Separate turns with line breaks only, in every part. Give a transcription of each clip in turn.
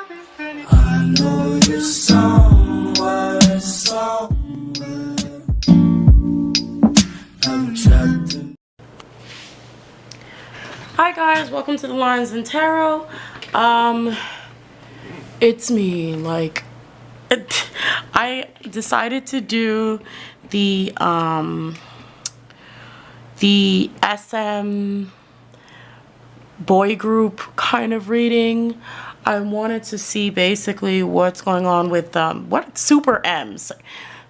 I know you're somewhere, somewhere. I'm trapped in.
Hi guys, welcome to the Lines and Tarot. It's me. I decided to do the SM boy group kind of reading. I wanted to see basically what's going on with what Super M's.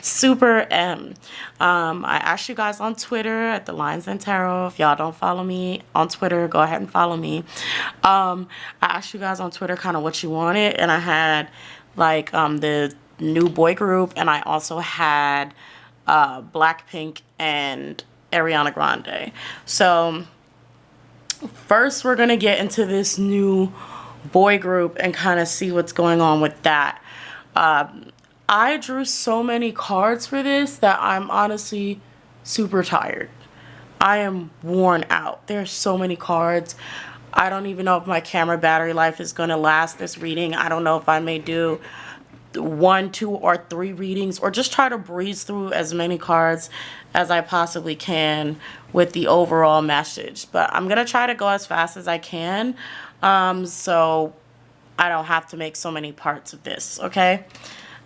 Super M. I asked you guys on Twitter at the Lines and Tarot. If y'all don't follow me on Twitter, go ahead and follow me. I asked you guys on Twitter kind of what you wanted, and I had like the new boy group, and I also had Blackpink and Ariana Grande. So first we're gonna get into this new boy group and kind of see what's going on with that. I drew so many cards for this that I'm honestly super tired. I am worn out. There's so many cards. I don't even know if my camera battery life is gonna last this reading. I don't know if I may do 1, 2, or 3 readings, or just try to breeze through as many cards as I possibly can with the overall message. But I'm gonna try to go as fast as I can, so I don't have to make so many parts of this, okay?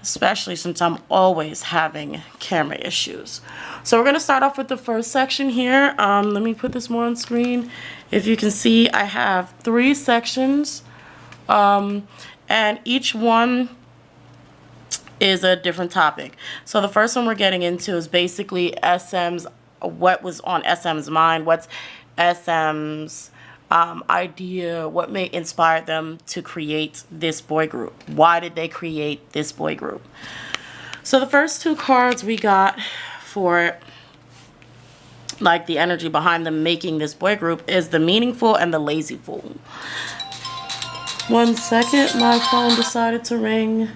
Especially since I'm always having camera issues. So we're gonna start off with the first section here. Let me put this more on screen. If you can see, I have 3 sections, and each one is a different topic. So the first one we're getting into is basically what was on SM's mind, what's SM's idea, what may inspire them to create this boy group. Why did they create this boy group? So the first 2 cards we got for like the energy behind them making this boy group is the meaningful and the lazy fool. 1 second, my phone decided to ring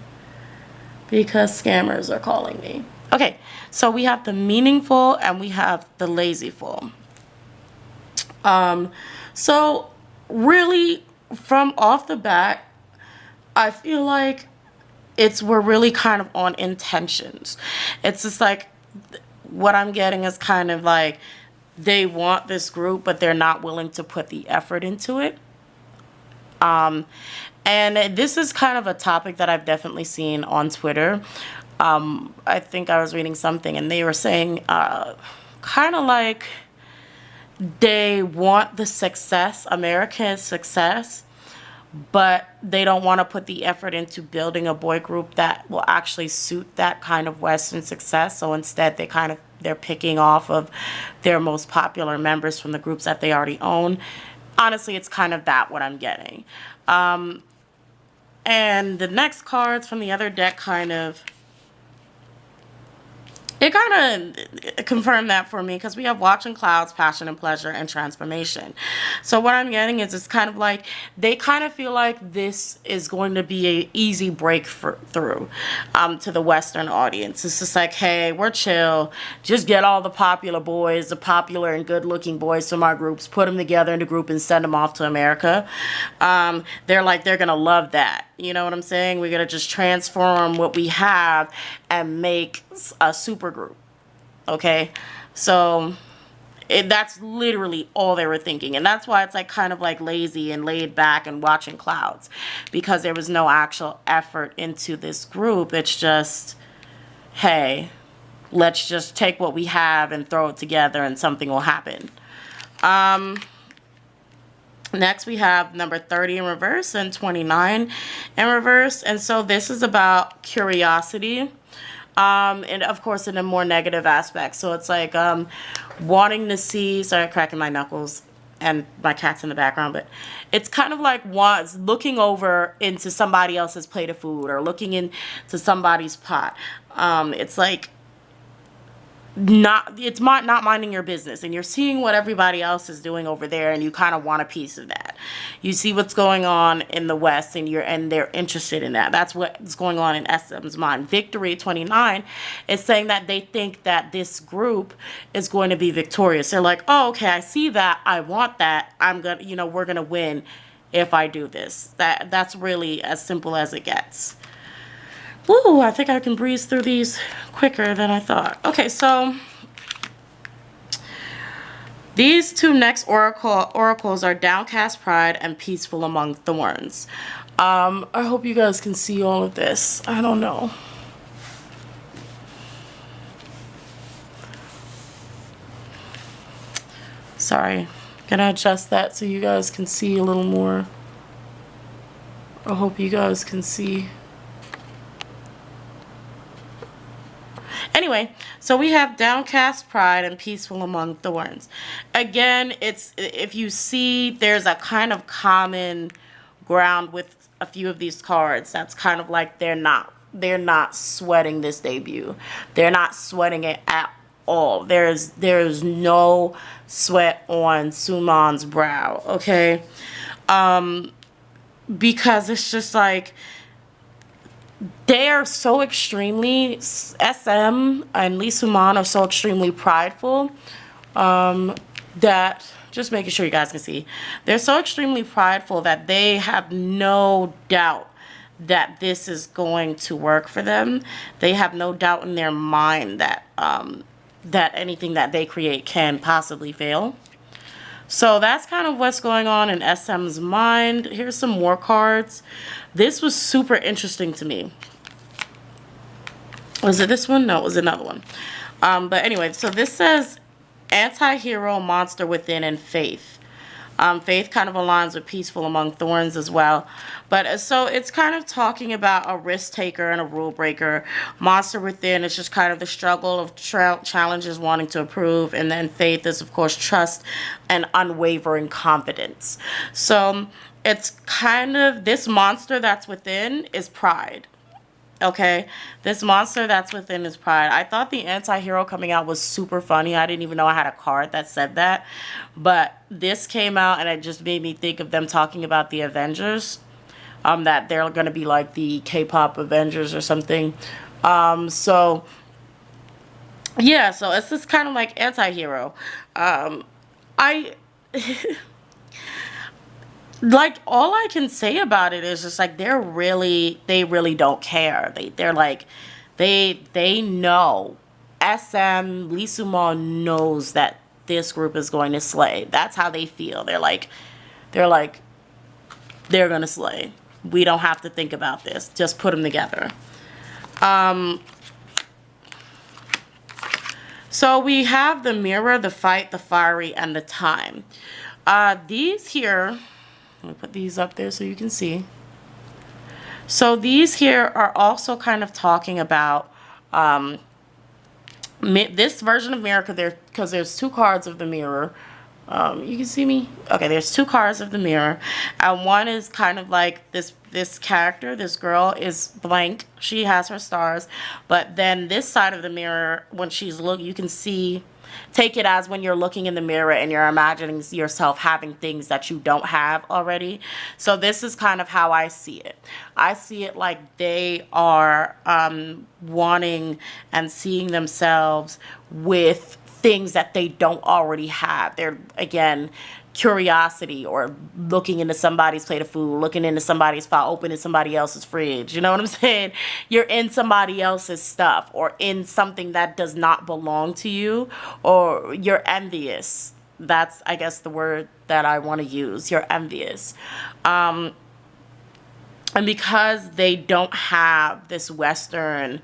because scammers are calling me. Okay, so we have the meaningful and we have the lazy fool. So really from off the bat, I feel like we're really kind of on intentions. It's just like what I'm getting is kind of like they want this group, but they're not willing to put the effort into it. And this is kind of a topic that I've definitely seen on Twitter. I think I was reading something and they were saying kind of like they want the success, American success, but they don't want to put the effort into building a boy group that will actually suit that kind of Western success. So instead they're picking off of their most popular members from the groups that they already own. Honestly, it's kind of that what I'm getting. And the next cards from the other deck it kind of confirmed that for me, because we have Watching Clouds, Passion and Pleasure, and Transformation. So what I'm getting is it's kind of like they kind of feel like this is going to be an easy breakthrough to the Western audience. It's just like, hey, we're chill. Just get all the popular boys, the popular and good-looking boys from our groups, put them together in a group and send them off to America. They're going to love that. You know what I'm saying? We're going to just transform what we have and make a super group. Okay? So that's literally all they were thinking. And that's why it's like kind of like lazy and laid back and watching clouds, because there was no actual effort into this group. It's just, hey, let's just take what we have and throw it together and something will happen. Next, we have number 30 in reverse and 29 in reverse. And so this is about curiosity. And of course, in a more negative aspect. So it's like wanting to see, sorry, cracking my knuckles and my cat's in the background, but it's kind of like looking over into somebody else's plate of food or looking into somebody's pot. It's like not minding your business, and you're seeing what everybody else is doing over there, and you kind of want a piece of that. You see what's going on in the West, and they're interested in that. That's what's going on in SM's mind. Victory 29 is saying that they think that this group is going to be victorious. They're like, oh, okay, I see that, I want that, we're gonna win if I do this. That's really as simple as it gets. Woo, I think I can breeze through these quicker than I thought. Okay, so these two next oracles are Downcast Pride and Peaceful Among Thorns. I hope you guys can see all of this. I don't know. Sorry, gonna adjust that so you guys can see a little more. I hope you guys can see. Anyway, so we have Downcast Pride and Peaceful Among Thorns. Again, it's, if you see, there's a kind of common ground with a few of these cards. That's kind of like they're not sweating this debut. They're not sweating it at all. There's no sweat on Sumon's brow, okay? Because it's just like, they are so extremely, SM and Lee Suman are so extremely prideful, that, just making sure you guys can see, they're so extremely prideful that they have no doubt that this is going to work for them. They have no doubt in their mind that, that anything that they create can possibly fail. So that's kind of what's going on in SM's mind. Here's some more cards. This was super interesting to me. Was it this one? No, it was another one. But anyway, so this says anti-hero, monster within, and faith. Faith kind of aligns with Peaceful Among Thorns as well. But so it's kind of talking about a risk taker and a rule breaker. Monster within is just kind of the struggle of challenges wanting to improve. And then faith is, of course, trust and unwavering confidence. So it's kind of, this monster that's within is pride. Okay, this monster that's within is pride. I thought the anti-hero coming out was super funny. I didn't even know I had a card that said that. But this came out and it just made me think of them talking about the Avengers. That they're going to be like the K-pop Avengers or something. So, yeah, so it's just kind of like anti-hero. Like, all I can say about it is just like they really don't care. They're like, they know. SM, Lee Suman knows that this group is going to slay. That's how they feel. They're like, they're gonna slay. We don't have to think about this. Just put them together. So we have the mirror, the fight, the fiery, and the time. These here, let me put these up there so you can see. So these here are also kind of talking about this version of mirror, because there's two cards of the mirror. You can see me? Okay, there's two cards of the mirror. And one is kind of like this character, this girl is blank. She has her stars. But then this side of the mirror, when she's looking, you can see, take it as when you're looking in the mirror and you're imagining yourself having things that you don't have already. So this is kind of how I see it. I see it like they are wanting and seeing themselves with things that they don't already have. They're, again, curiosity, or looking into somebody's plate of food, looking into somebody's file, opening somebody else's fridge. You know what I'm saying? You're in somebody else's stuff, or in something that does not belong to you, or you're envious. That's, I guess, the word that I want to use. You're envious. And because they don't have this Western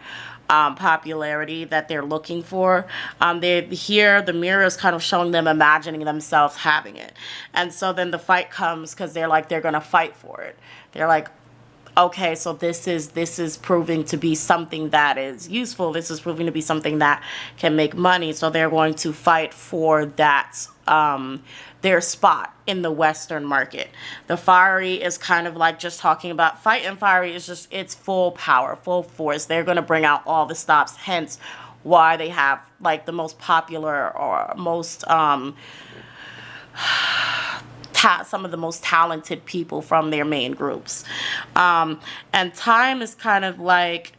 popularity that they're looking for, the mirror is kind of showing them imagining themselves having it. And so then the fight comes, because they're gonna fight for it. They're like, okay, so this is proving to be something that is useful. This is proving to be something that can make money. So they're going to fight for that, their spot in the Western market. The fiery is kind of like just talking about fight, and fiery is just, it's full power, full force. They're going to bring out all the stops, hence why they have like the most popular, or most some of the most talented people from their main groups. And time is kind of like,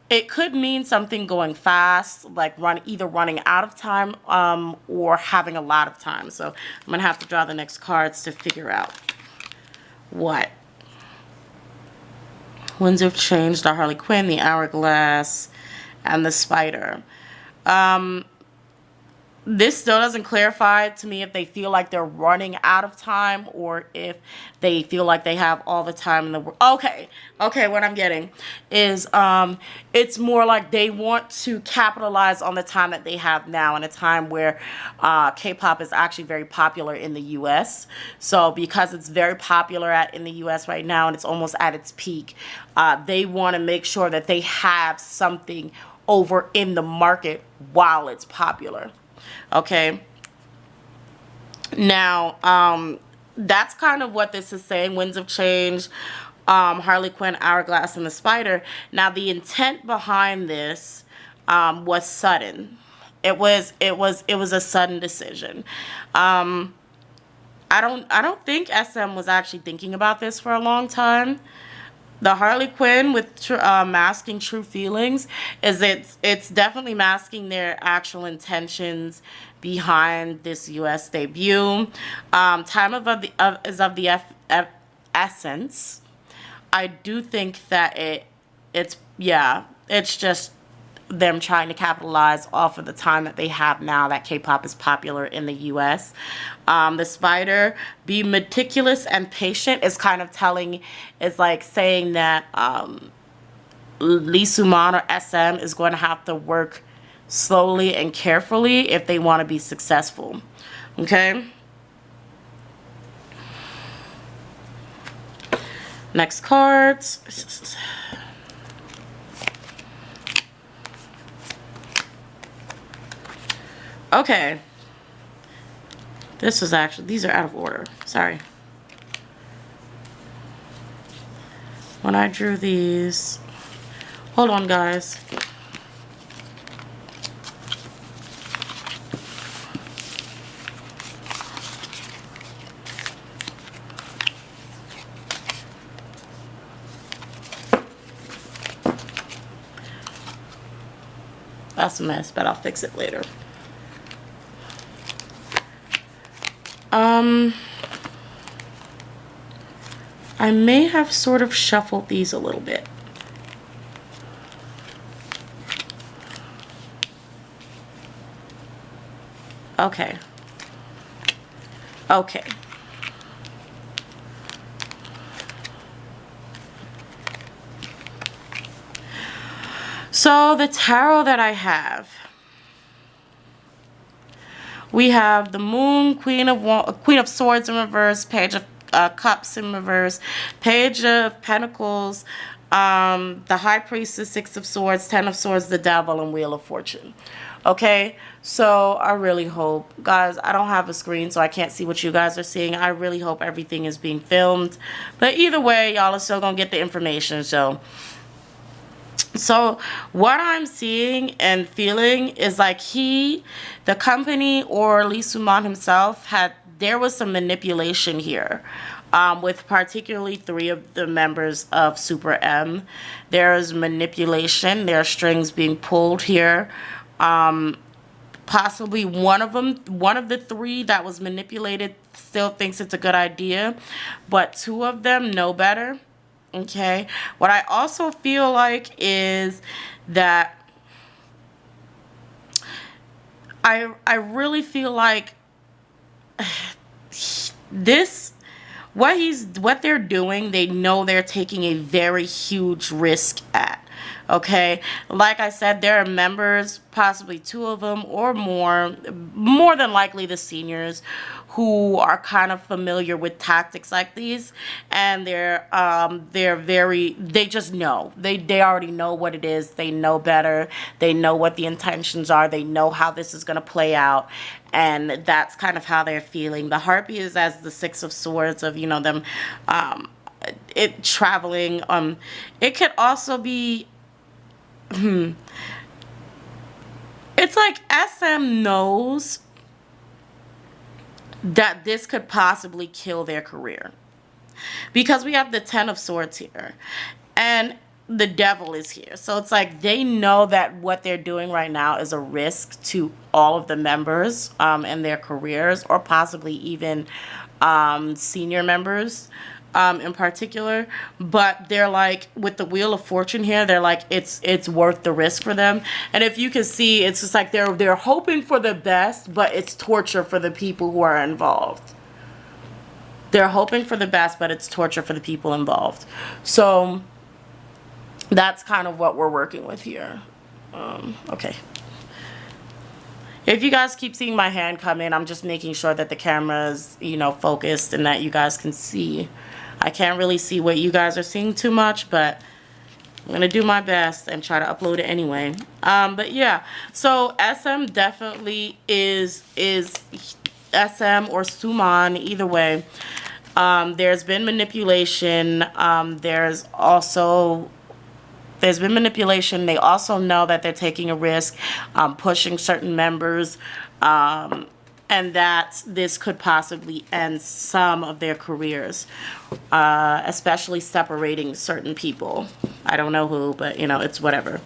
it could mean something going fast, like either running out of time, or having a lot of time. So I'm going to have to draw the next cards to figure out what? Winds of Change, the Harley Quinn, the Hourglass, and the Spider. This still doesn't clarify to me if they feel like they're running out of time or if they feel like they have all the time in the world. Okay, what I'm getting is it's more like they want to capitalize on the time that they have now, in a time where K-pop is actually very popular in the US. So because it's very popular in the US right now and it's almost at its peak, they want to make sure that they have something over in the market while it's popular. Okay. Now, that's kind of what this is saying. Winds of Change, Harley Quinn, Hourglass, and the Spider. Now, the intent behind this was sudden. It was a sudden decision. I don't think SM was actually thinking about this for a long time. The Harley Quinn with masking true feelings is it's definitely masking their actual intentions behind this U.S. debut. Time is of the essence. I do think that it's just them trying to capitalize off of the time that they have now that K-pop is popular in the US. The Spider, be meticulous and patient, is kind of saying that Lee Suman or SM is going to have to work slowly and carefully if they want to be successful. Okay? Next cards. Okay. These are out of order. Sorry. When I drew these, hold on, guys. That's a mess, but I'll fix it later. I may have sort of shuffled these a little bit. Okay. Okay. So the tarot that I have, we have the Moon, Queen of Swords in reverse, Page of Cups in reverse, Page of Pentacles, the High Priestess, Six of Swords, Ten of Swords, the Devil, and Wheel of Fortune. Okay, so I really hope, guys, I don't have a screen, so I can't see what you guys are seeing. I really hope everything is being filmed. But either way, y'all are still going to get the information, so what I'm seeing and feeling is like the company, or Lee Suman himself, there was some manipulation here with particularly 3 of the members of Super M. There is manipulation. There are strings being pulled here. Possibly one of the 3 that was manipulated still thinks it's a good idea, but 2 of them know better. Okay, what I also feel like is that I really feel like what they're doing, they know they're taking a very huge risk at. Okay, like I said, there are members, possibly 2 of them or more than likely the seniors, who are kind of familiar with tactics like these, and they just know. They already know what it is. They know better. They know what the intentions are. They know how this is going to play out, and that's kind of how they're feeling. The Harpy is as the Six of Swords of, them it traveling. It could also be it's like SM knows that this could possibly kill their career, because we have the Ten of Swords here and the Devil is here. So it's like they know that what they're doing right now is a risk to all of the members and their careers, or possibly even senior members. in particular, but they're like, with the Wheel of Fortune here, they're like, it's worth the risk for them. And if you can see, it's just like they're hoping for the best, but it's torture for the people who are involved. They're hoping for the best, but it's torture for the people involved. So that's kind of what we're working with here. Okay. If you guys keep seeing my hand come in, I'm just making sure that the camera is, you know, focused and that you guys can see. I can't really see what you guys are seeing too much, but I'm going to do my best and try to upload it anyway. But yeah, so SM definitely is SM or Suman, either way. There's been manipulation. There's been manipulation. They also know that they're taking a risk, pushing certain members, and that this could possibly end some of their careers, especially separating certain people. I don't know who, but, you know, it's whatever.